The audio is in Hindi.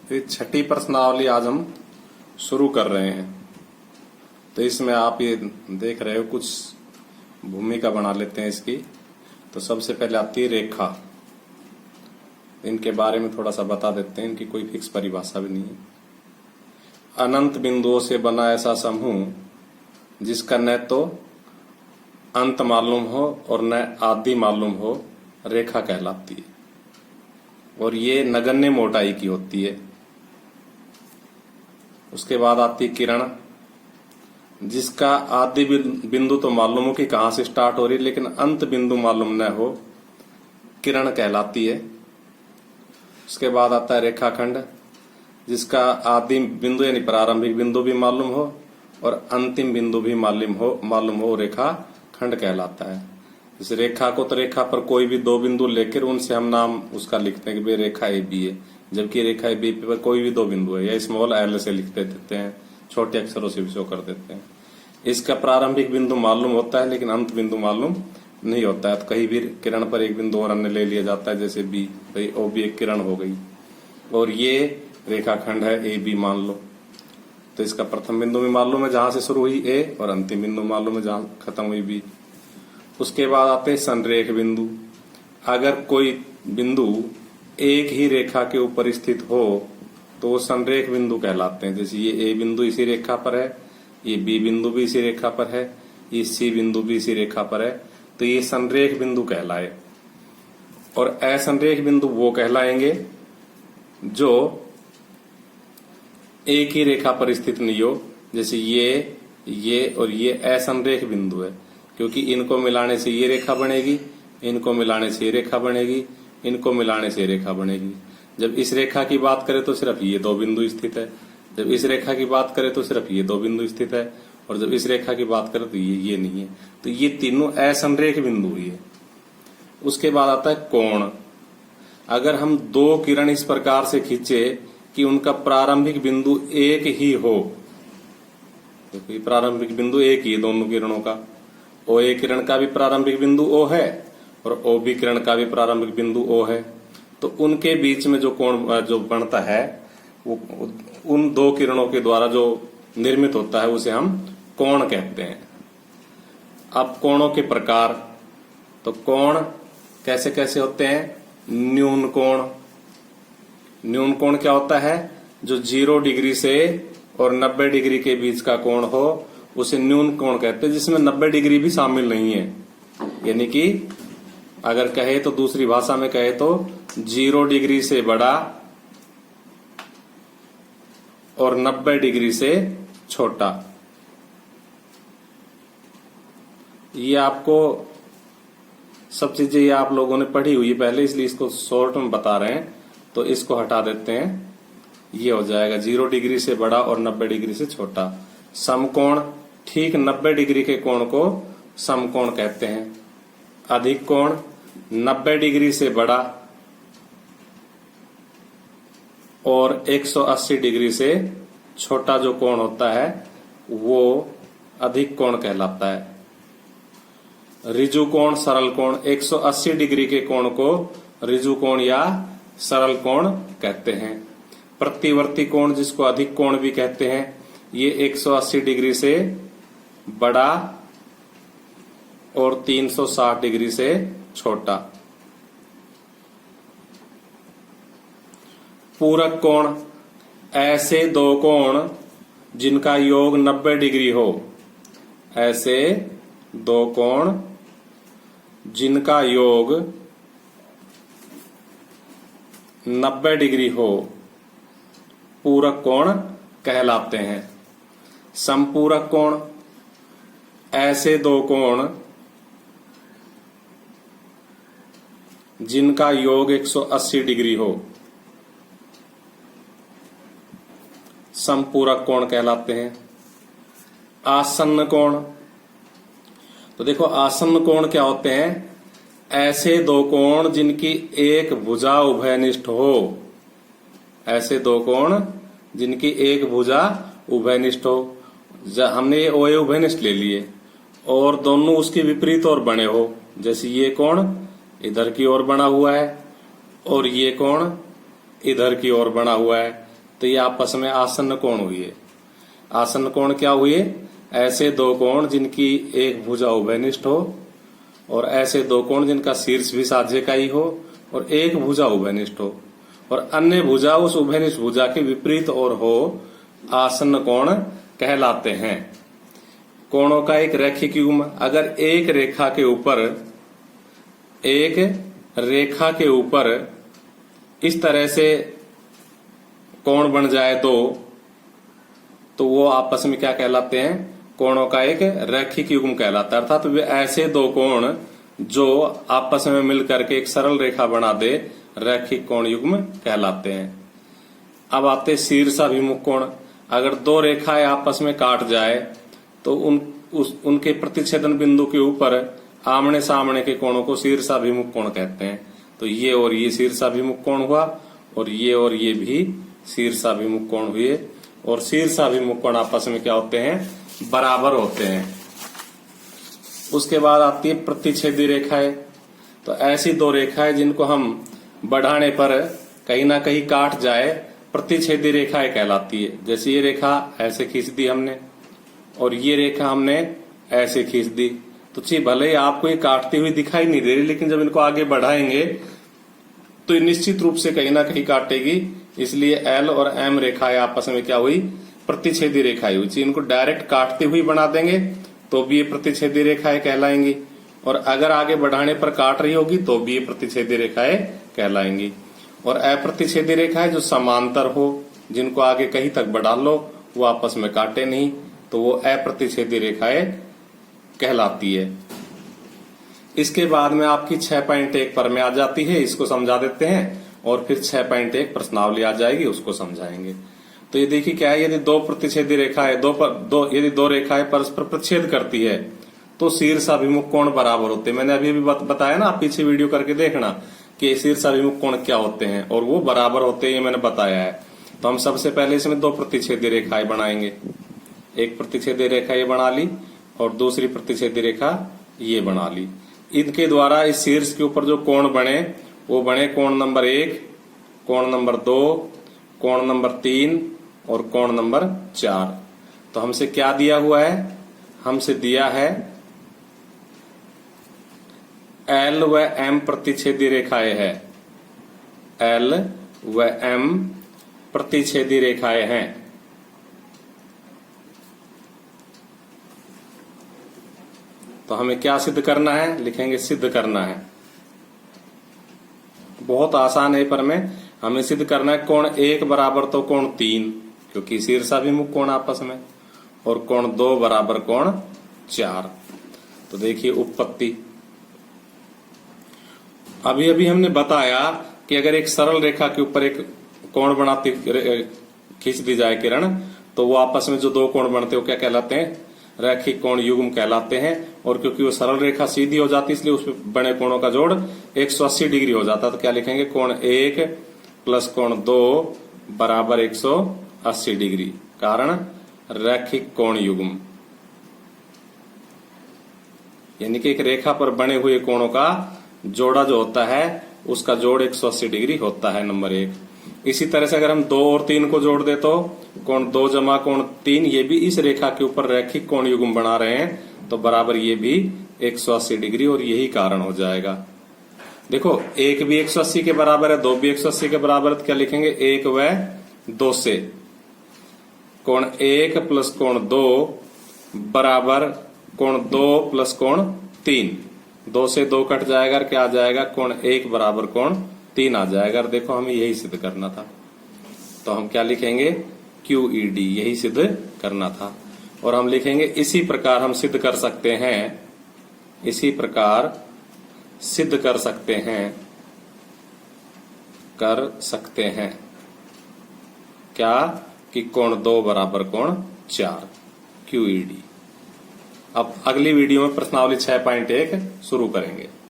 ये छठी प्रश्नावली आज हम शुरू कर रहे हैं। तो इसमें आप ये देख रहे हो, कुछ भूमिका बना लेते हैं इसकी। तो सबसे पहले आती है रेखा। इनके बारे में थोड़ा सा बता देते हैं, इनकी कोई फिक्स परिभाषा भी नहीं है। अनंत बिंदुओं से बना ऐसा समूह जिसका न तो अंत मालूम हो और न आदि मालूम हो, रेखा कहलाती है। और ये नगण्य मोटाई की होती है। उसके बाद आती है किरण, जिसका आदि बिंदु तो मालूम हो कि कहां से स्टार्ट हो रही, लेकिन अंत बिंदु मालूम न हो, किरण कहलाती है। उसके बाद आता है रेखाखंड, जिसका आदि बिंदु यानी प्रारंभिक बिंदु भी मालूम हो और अंतिम बिंदु भी मालूम हो, रेखा खंड कहलाता है। इस रेखा को तो रेखा पर कोई भी दो बिंदु लेकर उनसे हम नाम उसका लिखते हैं कि भाई रेखा ए बी है, जबकि रेखा ए बी पर कोई भी दो बिंदु है या स्मॉल एल से लिख देते हैं, छोटे अक्षरों से भी शो कर देते हैं। इसका प्रारंभिक बिंदु मालूम होता है लेकिन अंत बिंदु मालूम नहीं होता है। तो कहीं भी किरण पर एक बिंदु और अन्य ले लिया जाता है, जैसे बी, भाई ओ बी एक किरण हो गई और ये रेखाखंड है ए बी मान लो। तो इसका प्रथम बिंदु भी मालूम है जहां से शुरू हुई ए, और अंतिम बिंदु मालूम है जहां खत्म हुई बी। उसके बाद आते हैं संरेख बिंदु। अगर कोई बिंदु एक ही रेखा के ऊपर स्थित हो तो वो संरेख बिंदु कहलाते हैं। जैसे ये ए बिंदु इसी रेखा पर है, ये बी बिंदु भी इसी रेखा पर है, ये सी बिंदु भी इसी रेखा पर है, तो ये संरेख बिंदु कहलाए। और असंरेख बिंदु वो कहलाएंगे जो एक ही रेखा पर स्थित नहीं हो। जैसे ये और ये असंरेख बिंदु है, क्योंकि इनको मिलाने से ये रेखा बनेगी, इनको मिलाने से ये रेखा बनेगी, इनको मिलाने से ये रेखा बनेगी। जब इस रेखा की बात करें तो सिर्फ ये दो बिंदु स्थित है, जब इस रेखा की बात करें तो सिर्फ ये दो बिंदु स्थित है, और जब इस रेखा की बात करें तो ये नहीं है। तो ये तीनों असंरेख बिंदु ही है। उसके बाद आता है कोण। अगर हम दो किरण इस प्रकार से खींचे कि उनका प्रारंभिक बिंदु एक ही हो, तो प्रारंभिक बिंदु एक ही है दोनों किरणों का, ओ ए किरण का भी प्रारंभिक बिंदु ओ है और ओ बी किरण का भी प्रारंभिक बिंदु ओ है, तो उनके बीच में जो कोण जो बनता है वो उन दो किरणों के द्वारा जो निर्मित होता है उसे हम कोण कहते हैं। अब कोणों के प्रकार, तो कोण कैसे कैसे होते हैं? न्यून कोण। न्यून कोण क्या होता है? जो 0 डिग्री से और 90 डिग्री के बीच का कोण हो उसे न्यून कोण कहते हैं, जिसमें 90 डिग्री भी शामिल नहीं है। यानी कि अगर कहे तो दूसरी भाषा में कहे तो 0 डिग्री से बड़ा और 90 डिग्री से छोटा। ये आपको सब चीजें ये आप लोगों ने पढ़ी हुई पहले, इसलिए इसको शॉर्ट में बता रहे हैं। तो इसको हटा देते हैं, ये हो जाएगा 0 डिग्री से बड़ा और 90 डिग्री से छोटा। समकोण, ठीक 90 डिग्री के कोण को समकोण कहते हैं। अधिक कोण, 90 डिग्री से बड़ा और 180 डिग्री से छोटा जो कोण होता है वो अधिक कोण कहलाता है। ऋजु कोण, सरल कोण, 180 डिग्री के कोण को ऋजु कोण या सरल कोण कहते हैं। प्रतिवर्ती कोण, जिसको अधिक कोण भी कहते हैं, ये 180 डिग्री से बड़ा और 360 डिग्री से छोटा। पूरक कोण, ऐसे दो कोण जिनका योग 90 डिग्री हो, ऐसे दो कोण जिनका योग 90 डिग्री हो, पूरक कोण कहलाते हैं। समपूरक कोण, ऐसे दो कोण जिनका योग 180 डिग्री हो, समपूरक कोण कहलाते हैं। आसन्न कोण, तो देखो आसन्न कोण क्या होते हैं? ऐसे दो कोण जिनकी एक भुजा उभयनिष्ठ हो, ऐसे दो कोण जिनकी एक भुजा उभयनिष्ठ हो। हमने ये ओए उभयनिष्ठ ले लिए और दोनों उसके विपरीत और बने हो। जैसे ये कोण इधर की ओर बना हुआ है और ये कोण इधर की ओर बना हुआ है, तो ये आपस में आसन्न कोण हुए। आसन्न कोण क्या हुए? ऐसे दो कोण जिनकी एक भुजा उभयनिष्ठ हो और ऐसे दो कोण जिनका शीर्ष भी साध्य का ही हो और एक भुजा उभयनिष्ठ हो और अन्य भुजा उस उभयनिष्ठ भुजा के विपरीत और हो, आसन्न कोण कहलाते हैं। कोणों का एक रैखिक युग्म, अगर एक रेखा के ऊपर इस तरह से कोण बन जाए दो, तो वो आपस में क्या कहलाते हैं? कोणों का एक रैखिक युग्म कहलाता है। अर्थात वे ऐसे दो कोण जो आपस में मिलकर के एक सरल रेखा बना दे, रैखिक कोण युग्म कहलाते हैं। अब आते शीर्षाभिमुख कोण। अगर दो रेखाएं आपस में काट जाए तो उनके प्रतिच्छेदन बिंदु के ऊपर आमने सामने के कोणों को शीर्षाभिमुख कोण कहते हैं। तो ये और ये शीर्षाभिमुख कोण हुआ और ये भी शीर्षाभिमुख कोण हुए। और शीर्षाभिमुख कोण आपस में क्या होते हैं? बराबर होते हैं। उसके बाद आती है प्रतिच्छेदी रेखाएं। तो ऐसी दो रेखाएं जिनको हम बढ़ाने पर कहीं ना कहीं काट जाए, प्रतिच्छेदी रेखाएं कहलाती है। जैसे ये रेखा ऐसे खींच दी हमने और ये रेखा हमने ऐसे खींच दी, तो ची भले ही आपको ये काटती हुई दिखाई नहीं दे रही, लेकिन जब इनको आगे बढ़ाएंगे तो ये निश्चित रूप से कहीं ना कहीं काटेगी। इसलिए एल और एम रेखाएं आपस में क्या हुई? प्रतिच्छेदी रेखाएं हुई। इनको डायरेक्ट काटती हुई बना देंगे तो भी ये प्रतिच्छेदी रेखाएं कहलाएंगी, और अगर आगे बढ़ाने पर काट रही होगी तो भी ये प्रतिच्छेदी रेखाएं कहलाएंगी। और अप्रतिच्छेदी रेखाएं जो समांतर हो, जिनको आगे कहीं तक बढ़ा लो वो आपस में काटे नहीं, तो वो अप्रतिच्छेदी रेखाएं कहलाती है। इसके बाद में आपकी 6.1 पर में आ जाती है, इसको समझा देते हैं और फिर 6.1 प्रश्नावली आ जाएगी, उसको समझाएंगे। तो ये देखिए क्या है, यदि दो प्रतिच्छेदी रेखाएं यदि दो रेखाएं परस्पर प्रतिच्छेद करती है तो शीर्षाभिमुख कोण बराबर होते हैं। मैंने अभी बताया ना, आप पीछे वीडियो करके देखना कि शीर्षाभिमुख कोण क्या होते हैं और वो बराबर होते हैं, ये मैंने बताया है। तो हम सबसे पहले इसमें दो प्रतिच्छेदी रेखाएं बनाएंगे। एक प्रतिच्छेदी रेखा ये बना ली और दूसरी प्रतिच्छेदी रेखा ये बना ली। इनके द्वारा इस शीर्ष के ऊपर जो कोण बने वो बने कोण नंबर 1, कोण नंबर 2, कोण नंबर 3 और कोण नंबर 4। तो हमसे क्या दिया हुआ है? हमसे दिया है एल व एम प्रतिच्छेदी रेखाएं है। एल व एम प्रतिच्छेदी रेखाएं हैं। तो हमें क्या सिद्ध करना है? लिखेंगे सिद्ध करना है। बहुत आसान है, पर में हमें सिद्ध करना है कोण 1 बराबर तो कोण 3, क्योंकि शीर्षाभिमुख कोण आपस में, और कोण 2 बराबर कोण 4। तो देखिए उत्पत्ति। अभी अभी हमने बताया कि अगर एक सरल रेखा के ऊपर एक कोण बनाती खींच दी जाए किरण, तो वो आपस में जो दो कोण बनते हैं वो क्या कहलाते हैं? रैखिक कोण युग्म कहलाते हैं। और क्योंकि वो सरल रेखा सीधी हो जाती है इसलिए उसमें बने कोणों का जोड़ 180 डिग्री हो जाता है। तो क्या लिखेंगे? कोण 1 प्लस कोण 2 बराबर 180 डिग्री। कारण रैखिक कोण युग्म, यानी कि एक रेखा पर बने हुए कोणों का जोड़ा जो होता है उसका जोड़ 180 डिग्री होता है, नंबर 1। इसी तरह से अगर हम 2 और 3 को जोड़ दे तो कोण 2 जमा कोण 3, ये भी इस रेखा के ऊपर रैखिक कोण युग्म बना रहे हैं, तो बराबर ये भी 180 डिग्री, और यही कारण हो जाएगा। देखो 1 भी 180 के बराबर है, 2 भी 180 के बराबर है, तो क्या लिखेंगे? 1 व 2 से कोण 1 प्लस कोण 2 बराबर कोण 2 प्लस कोण 3। 2 से 2 कट जाएगा, क्या आ जाएगा? कोण 1 बराबर कोण 3 आ जाएगा। देखो हमें यही सिद्ध करना था, तो हम क्या लिखेंगे? QED, यही सिद्ध करना था। और हम लिखेंगे इसी प्रकार हम सिद्ध कर सकते हैं, इसी प्रकार सिद्ध कर सकते हैं क्या? कि कोण 2 बराबर कोण 4, QED। अब अगली वीडियो में प्रश्नावली 6.1 शुरू करेंगे।